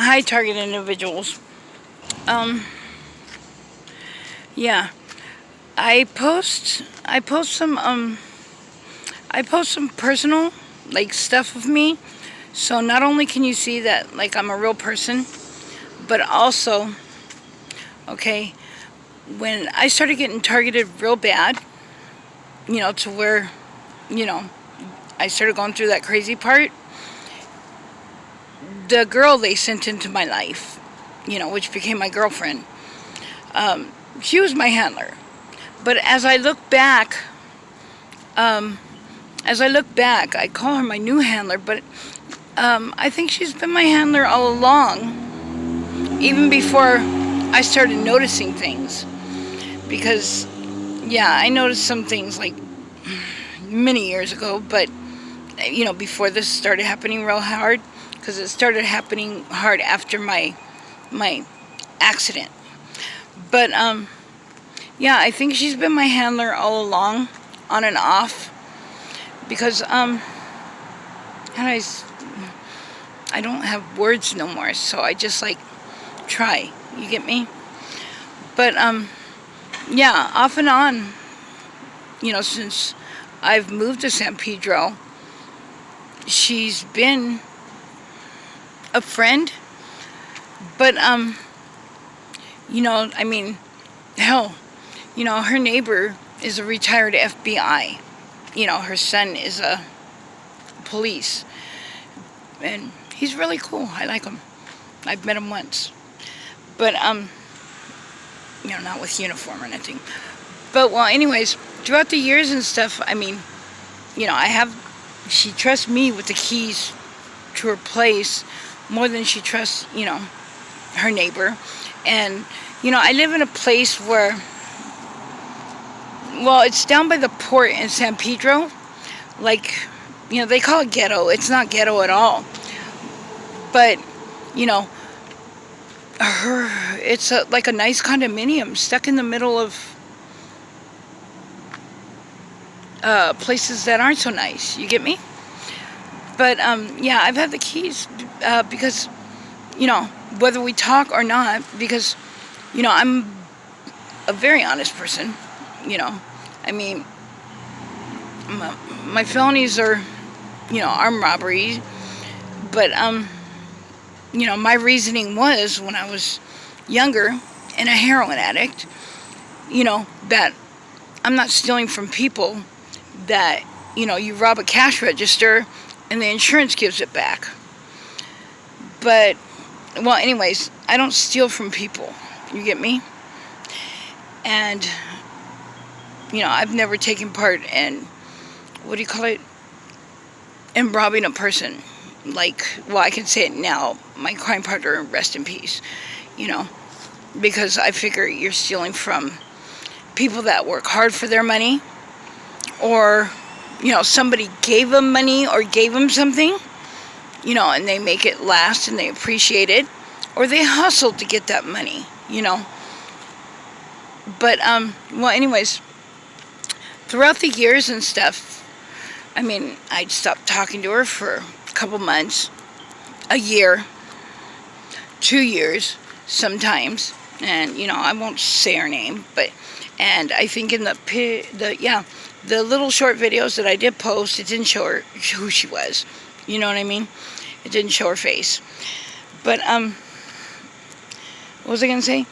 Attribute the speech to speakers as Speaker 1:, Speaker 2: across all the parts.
Speaker 1: Hi, target individuals. Um, yeah, I post some personal, like, stuff of me. So not only can you see that, like, I'm a real person, but also, okay, when I started getting targeted real bad, to where, you know, I started going through that crazy part, the girl they sent into my life, which became my girlfriend, she was my handler. But um, as I look back, I call her my new handler, but I think she's been my handler all along, even before I started noticing things. Because, yeah, I noticed some things like many years ago, but, before this started happening real hard, because it started happening hard after my accident. But, yeah, I think she's been my handler all along, on and off, because, how do I don't have words no more, so I just, like, try. You get me? But, yeah, off and on, since I've moved to San Pedro, she's been a friend. But, I mean, hell, her neighbor is a retired FBI. Her son is a police. And he's really cool. I like him. I've met him once. But, not with uniform or anything. But, well, anyways, throughout the years and stuff, I mean, she trusts me with the keys to her place more than she trusts, her neighbor. And, I live in a place where, well, it's down by the port in San Pedro. Like, they call it ghetto. It's not ghetto at all. But, you know, it's like a nice condominium stuck in the middle of places that aren't so nice. You get me? But, yeah, I've had the keys because, whether we talk or not, because, I'm a very honest person, I mean, my felonies are, armed robbery, but, my reasoning was when I was younger and a heroin addict, that I'm not stealing from people that, you rob a cash register and the insurance gives it back. But, well, anyways, I don't steal from people. You get me? And, I've never taken part in, what do you call it? In robbing a person. Like, well, I can say it now, my crime partner, rest in peace, because I figure you're stealing from people that work hard for their money, or, somebody gave them money or gave them something, and they make it last and they appreciate it, or they hustled to get that money, But, well, anyways, throughout the years and stuff, I mean, I'd stopped talking to her for a couple months, a year, 2 years sometimes, and, I won't say her name, and I think in the little short videos that I did post, it didn't show her who she was. You know what I mean? It didn't show her face. But, what was I going to say?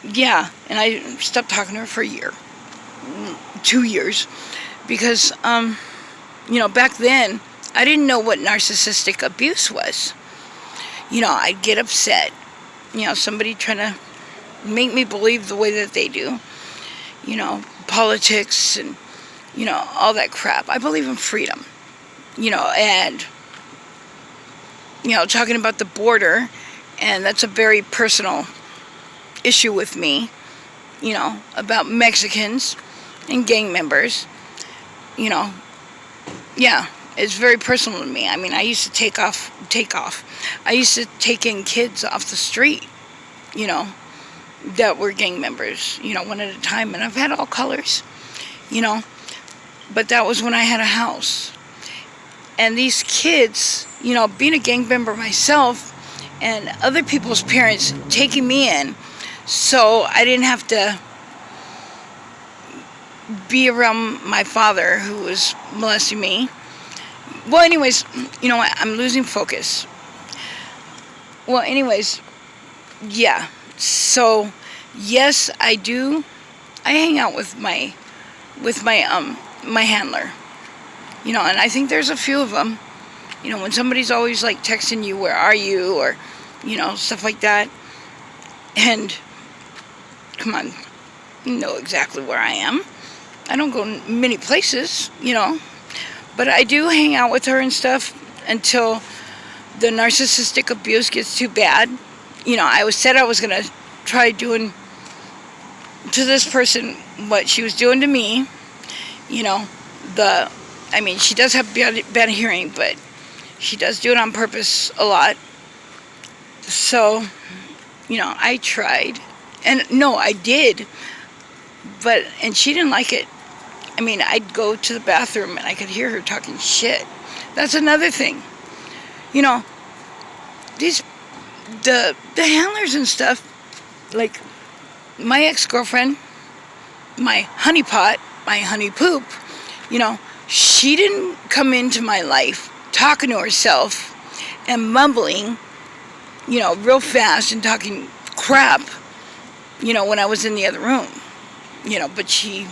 Speaker 1: Yeah, and I stopped talking to her for a year. 2 years. Because, back then, I didn't know what narcissistic abuse was. I'd get upset. Somebody trying to make me believe the way that they do. Politics and, all that crap. I believe in freedom. And, talking about the border, and that's a very personal issue with me, about Mexicans and gang members, yeah, it's very personal to me. I mean, I used to take off. I used to take in kids off the street, that were gang members, one at a time, and I've had all colors, but that was when I had a house. And these kids, being a gang member myself, and other people's parents taking me in, so I didn't have to be around my father who was molesting me. Well, anyways, you know what? I'm losing focus. Well, anyways, yeah. So, yes, I do. I hang out with my my handler. You know, and I think there's a few of them. You know, when somebody's always like texting you, "Where are you?" or you know, stuff like that. And come on, you know exactly where I am. I don't go many places, you know, but I do hang out with her and stuff until the narcissistic abuse gets too bad. You know, said I was gonna try doing to this person what she was doing to me. You know, I mean, she does have bad hearing, but she does do it on purpose a lot. So, you know, I tried, and no, I did, and she didn't like it. I mean, I'd go to the bathroom and I could hear her talking shit. That's another thing. You know, the handlers and stuff, like my ex-girlfriend, my honeypot, my honey poop, you know, she didn't come into my life talking to herself and mumbling, you know, real fast and talking crap, you know, when I was in the other room, you know, but she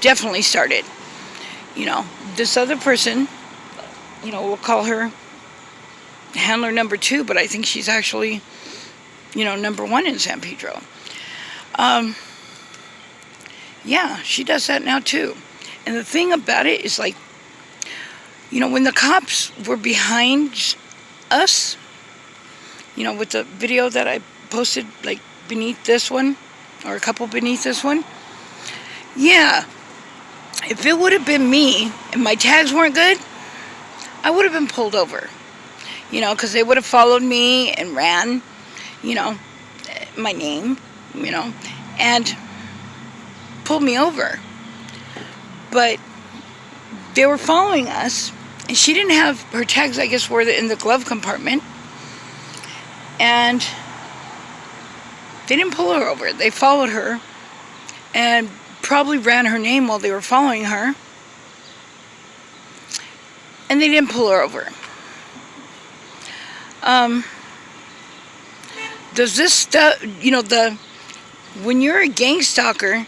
Speaker 1: definitely started. You know, this other person, you know, we'll call her handler number 2, but I think she's actually, you know, number 1 in San Pedro. Yeah, she does that now too. And the thing about it is, like, you know, when the cops were behind us, you know, with the video that I posted, like, beneath this one, or a couple beneath this one, yeah, if it would have been me and my tags weren't good, I would have been pulled over. You know, because they would have followed me and ran, you know, my name, you know, and pulled me over. But they were following us, and she didn't have her tags, I guess, were in the glove compartment. And they didn't pull her over. They followed her and probably ran her name while they were following her. And they didn't pull her over. Does this stuff, you know, when you're a gang stalker,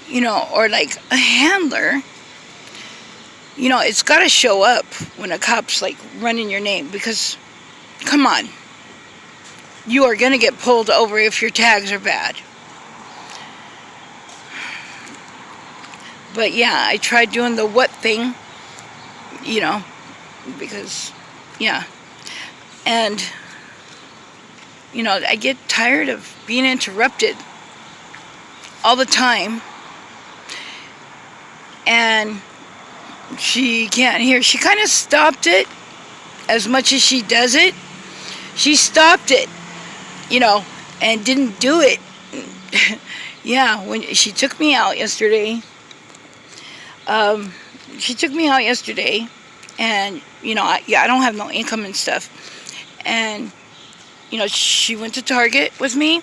Speaker 1: you know, or like a handler, you know, it's got to show up when a cop's like running your name, because, come on, you are going to get pulled over if your tags are bad. But yeah, I tried doing the what thing, you know, because, yeah. And, you know, I get tired of being interrupted all the time. And she can't hear. She kind of stopped it as much as she does it. She stopped it, you know, and didn't do it. Yeah, when she took me out yesterday, and, you know, I don't have no income and stuff. And, you know, she went to Target with me,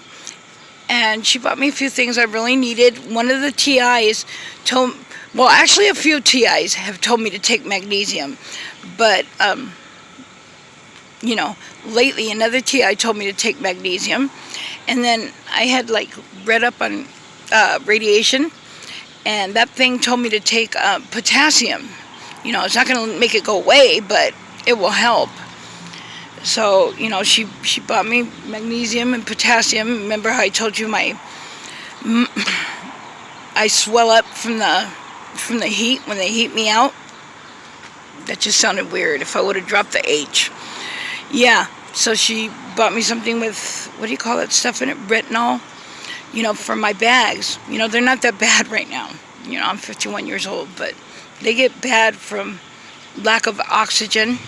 Speaker 1: and she bought me a few things I really needed. One of the TIs actually a few TIs have told me to take magnesium. But, you know, lately another TI told me to take magnesium. And then I had, like, read up on radiation, and that thing told me to take potassium. You know, it's not going to make it go away, but it will help. So, you know, she bought me magnesium and potassium. Remember how I told you I swell up from the heat when they heat me out? That just sounded weird if I would have dropped the H. Yeah, so she bought me something with, what do you call that stuff in it? Retinol, you know, for my bags. You know, they're not that bad right now. You know, I'm 51 years old, but they get bad from lack of oxygen.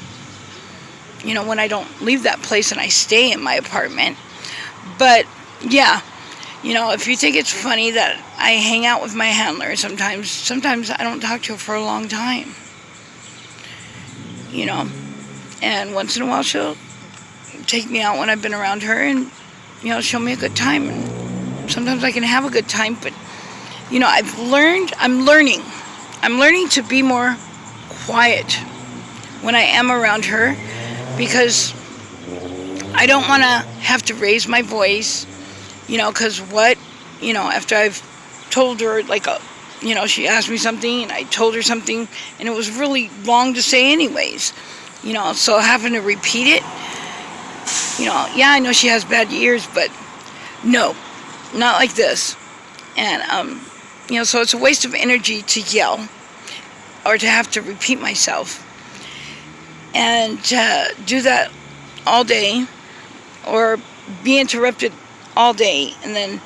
Speaker 1: You know, when I don't leave that place and I stay in my apartment. But, yeah, you know, if you think it's funny that I hang out with my handler sometimes I don't talk to her for a long time. You know, and once in a while she'll take me out when I've been around her, and show me a good time. And sometimes I can have a good time, but I'm learning to be more quiet when I am around her, because I don't want to have to raise my voice, because after I've told her, she asked me something and I told her something and it was really long to say anyways, so having to repeat it, yeah, I know she has bad ears, but no, not like this. And, so it's a waste of energy to yell or to have to repeat myself and do that all day, or be interrupted all day, and then,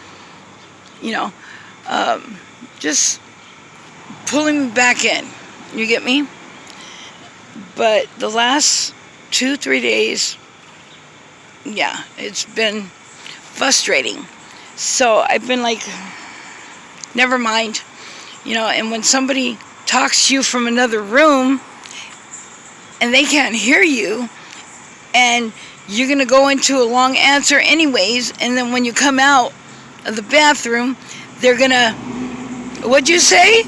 Speaker 1: just pulling me back in. You get me? But the last 2-3 days, yeah, it's been frustrating. So I've been like, never mind, and when somebody talks to you from another room and they can't hear you, and you're going to go into a long answer anyways, and then when you come out of the bathroom, they're going to, what'd you say?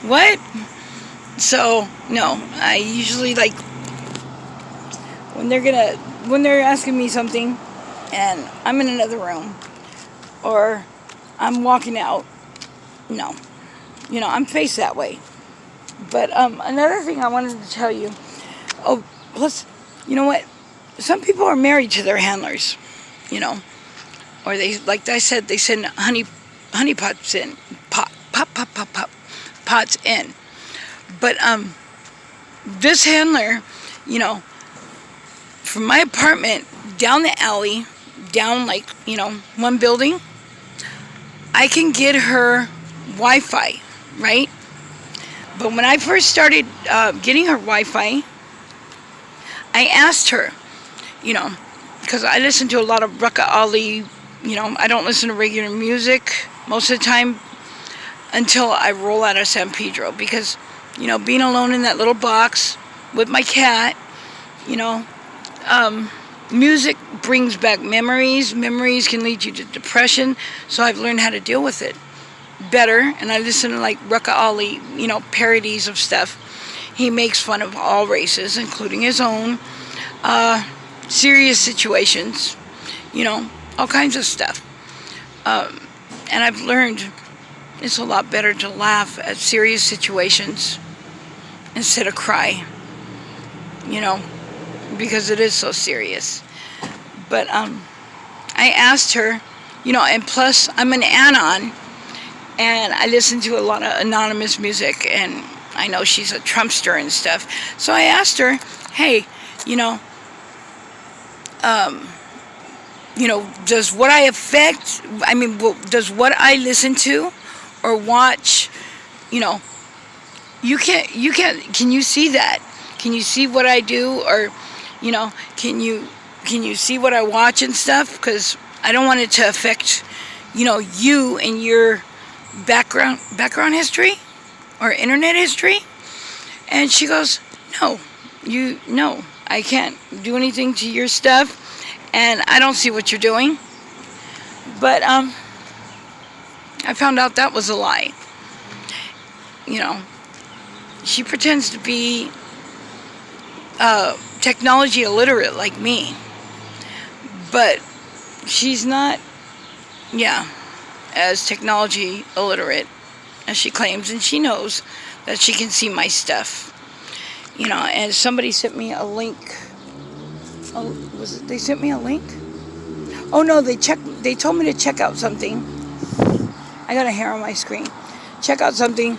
Speaker 1: What? So, no, I usually when they're asking me something and I'm in another room or I'm walking out, no, I'm faced that way. But another thing I wanted to tell you, plus, you know what? Some people are married to their handlers, or they, like I said, they send honey pots in, pots in. But this handler, from my apartment down the alley, down one building, I can get her Wi-Fi, right? But when I first started getting her Wi-Fi, I asked her, because I listen to a lot of Rucka Ali, I don't listen to regular music most of the time until I roll out of San Pedro, because, being alone in that little box with my cat, music brings back memories. Memories can lead you to depression, so I've learned how to deal with it better, and I listen to Rucka Ali, parodies of stuff. He makes fun of all races, including his own. Serious situations, all kinds of stuff. And I've learned it's a lot better to laugh at serious situations instead of cry, because it is so serious. But I asked her, and plus I'm an Anon, and I listen to a lot of anonymous music, and I know she's a Trumpster and stuff. So I asked her, hey, does what I affect, does what I listen to or watch, can you see that? Can you see what I do? Or, can you see what I watch and stuff? Because I don't want it to affect, you and your background history or internet history. And she goes, no, I can't do anything to your stuff, and I don't see what you're doing. But I found out that was a lie. She pretends to be technology illiterate like me, but she's not, as technology illiterate as she claims, and she knows that she can see my stuff. And somebody sent me a link. Oh, they sent me a link? Oh no, they told me to check out something. I got a hair on my screen. Check out something,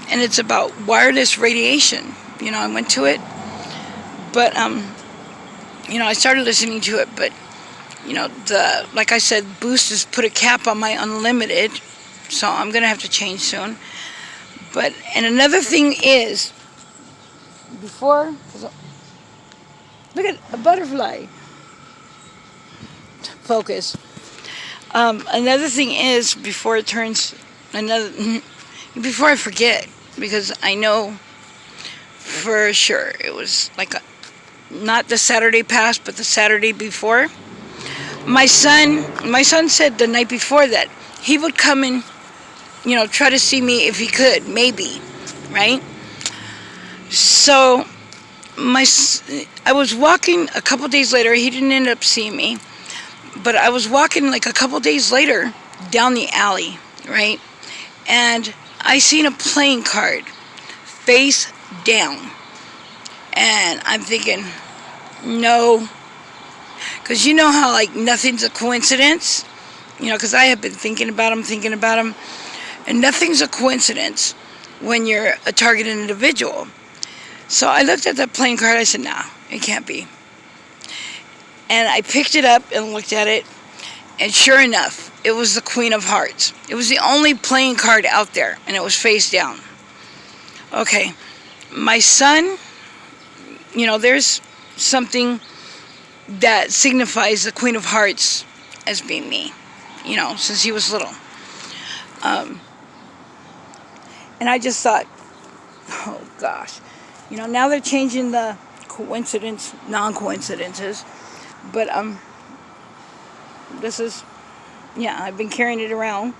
Speaker 1: and it's about wireless radiation. I went to it, but I started listening to it, but like I said, Boost has put a cap on my unlimited, so I'm gonna have to change soon. But, and another thing is, look at a butterfly. Focus. Another thing is, before I forget, because I know for sure it was not the Saturday past, but the Saturday before. My son said the night before that he would come and, try to see me if he could, maybe, right? So I was walking a couple days later. He didn't end up seeing me, but I was walking like a couple days later down the alley, right? And I seen a playing card face down. And I'm thinking, no, because you know how like nothing's a coincidence, because I have been thinking about him, and nothing's a coincidence when you're a targeted individual. So I looked at that playing card. I said, nah, it can't be. And I picked it up and looked at it, and sure enough, it was the Queen of Hearts. It was the only playing card out there, and it was face down. Okay, my son, there's something that signifies the Queen of Hearts as being me, since he was little. And I just thought, oh gosh, now they're changing the non-coincidences, but this is, I've been carrying it around,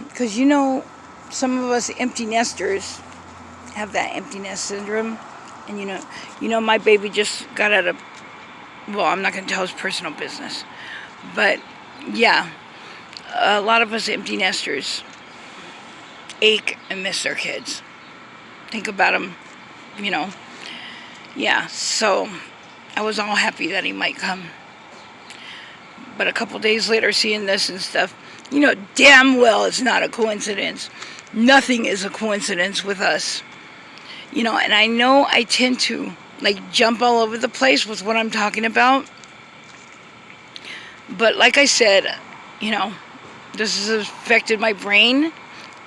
Speaker 1: because some of us empty nesters have that empty nest syndrome, and my baby just got out of, well, I'm not going to tell his personal business, but yeah, a lot of us empty nesters ache and miss their kids. Think about them, yeah, so I was all happy that he might come, but a couple days later seeing this and stuff, damn well it's not a coincidence. Nothing is a coincidence with us. And I know I tend to jump all over the place with what I'm talking about. But like I said, this has affected my brain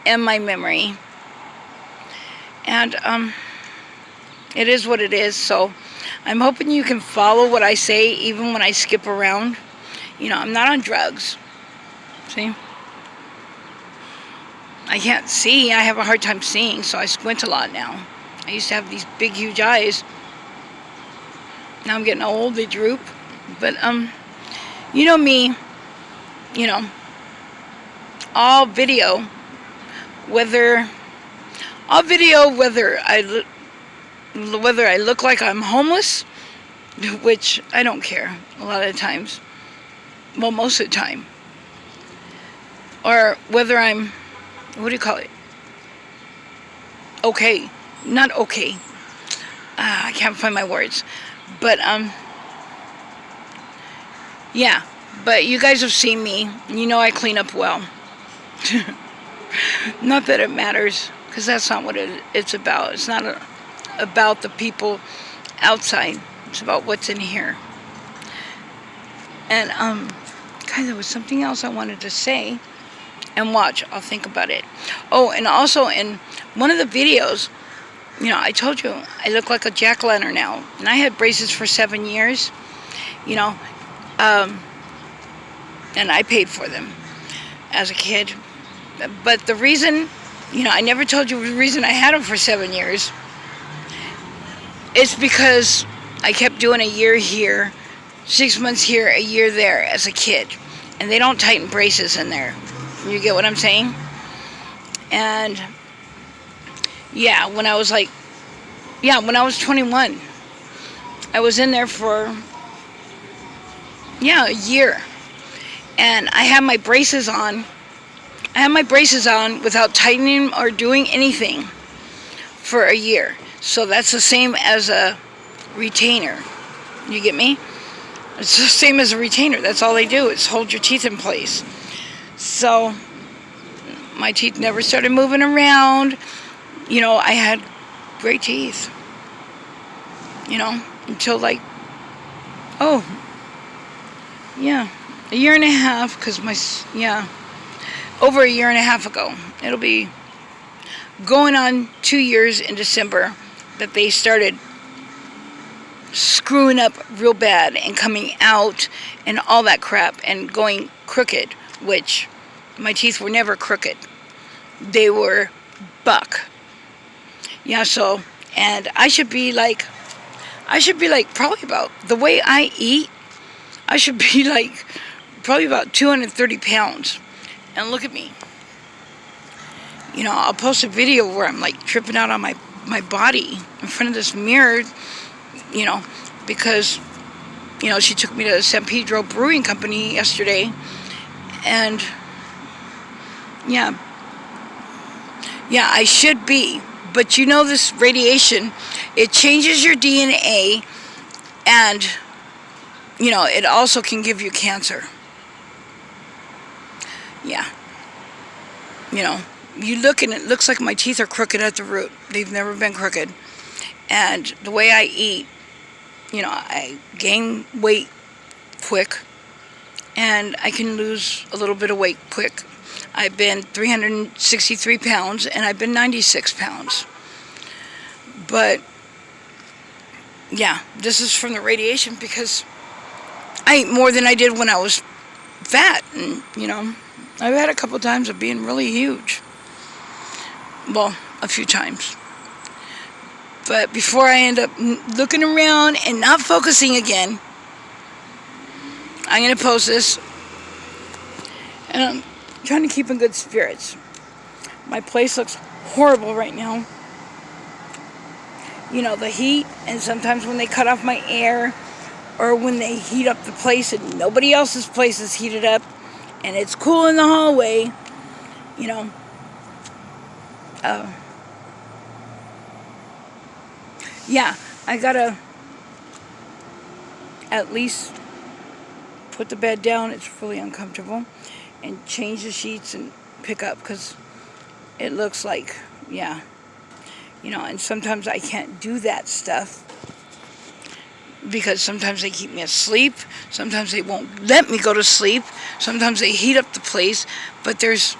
Speaker 1: and my memory. And it is what it is. So I'm hoping you can follow what I say even when I skip around. I'm not on drugs. See? I can't see. I have a hard time seeing, so I squint a lot now. I used to have these big, huge eyes. Now I'm getting old, they droop. But, me, all video, whether I look like I'm homeless, which I don't care a lot of the times. Well, most of the time. Or whether I'm, what do you call it? Okay. Not okay. I can't find my words. But, yeah. But you guys have seen me. I clean up well. Not that it matters, because that's not what it's about. It's not about the people outside. It's about what's in here. And, guys, there was something else I wanted to say. And watch, I'll think about it. Oh, and also in one of the videos, I told you I look like a jack-o'-lantern now. And I had braces for 7 years, and I paid for them as a kid. But the reason, I never told you the reason I had them for 7 years. It's because I kept doing a year here, 6 months here, a year there as a kid. And they don't tighten braces in there. You get what I'm saying? And yeah, when I was 21, I was in there for, a year. And I had my braces on. Without tightening or doing anything for a year. So that's the same as a retainer. You get me? It's the same as a retainer. That's all they do is hold your teeth in place. So my teeth never started moving around. I had great teeth. Until a year and a half, because over a year and a half ago. It'll be going on 2 years in December that they started screwing up real bad and coming out and all that crap and going crooked, which my teeth were never crooked. They were buck. Yeah, so, and I should be I should be like probably about the way I eat. I should be like probably about 230 pounds. And look at me. You know, I'll post a video where I'm like tripping out on my body in front of this mirror, you know, because, you know, she took me to San Pedro Brewing Company yesterday. And yeah, I should be. But you know, this radiation, it changes your DNA, and, you know, it also can give you cancer. Yeah. You know, you look and it looks like my teeth are crooked at the root. They've never been crooked. And the way I eat, you know, I gain weight quick, and I can lose a little bit of weight quick. I've been 363 pounds, and I've been 96 pounds. But, yeah, this is from the radiation because I eat more than I did when I was fat. And, you know, I've had a couple times of being really huge. Well, a few times. But before I end up looking around and not focusing again, I'm going to post this. And I'm trying to keep in good spirits. My place looks horrible right now. You know, the heat, and sometimes when they cut off my air, or when they heat up the place and nobody else's place is heated up, and it's cool in the hallway, you know. Yeah, I gotta at least put the bed down. It's really uncomfortable. And change the sheets and pick up, because it looks like, yeah. You know, and sometimes I can't do that stuff because sometimes they keep me asleep. Sometimes they won't let me go to sleep. Sometimes they heat up the place. But there's,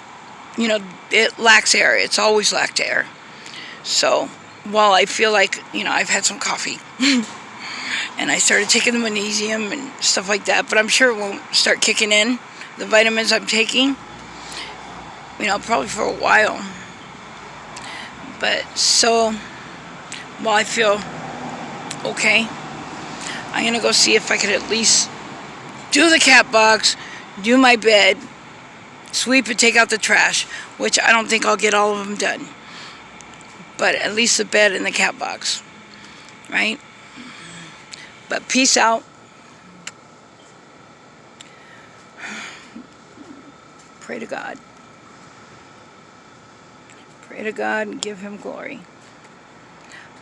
Speaker 1: you know, it lacks air. It's always lacked air. So while I feel like, you know, I've had some coffee and I started taking the magnesium and stuff like that, but I'm sure it won't start kicking in, the vitamins I'm taking, you know, probably for a while. But so, while I feel okay, I'm going to go see if I could at least do the cat box, do my bed, sweep and take out the trash, which I don't think I'll get all of them done. But at least the bed and the cat box, right? But peace out. Pray to God. Pray to God and give Him glory.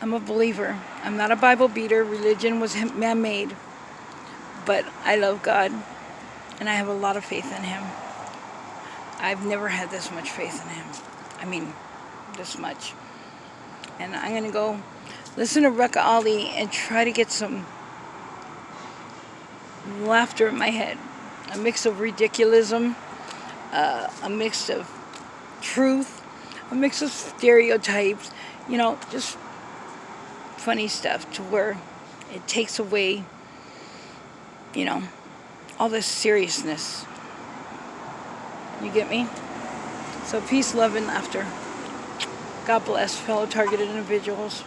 Speaker 1: I'm a believer. I'm not a Bible beater. Religion was man-made. But I love God, and I have a lot of faith in Him. I've never had this much faith in Him. I mean, this much. And I'm going to go listen to Rekha Ali and try to get some laughter in my head. A mix of ridiculism, a mix of truth, a mix of stereotypes, you know, just funny stuff to where it takes away, you know, all this seriousness. You get me? So peace, love, and laughter. God bless fellow targeted individuals.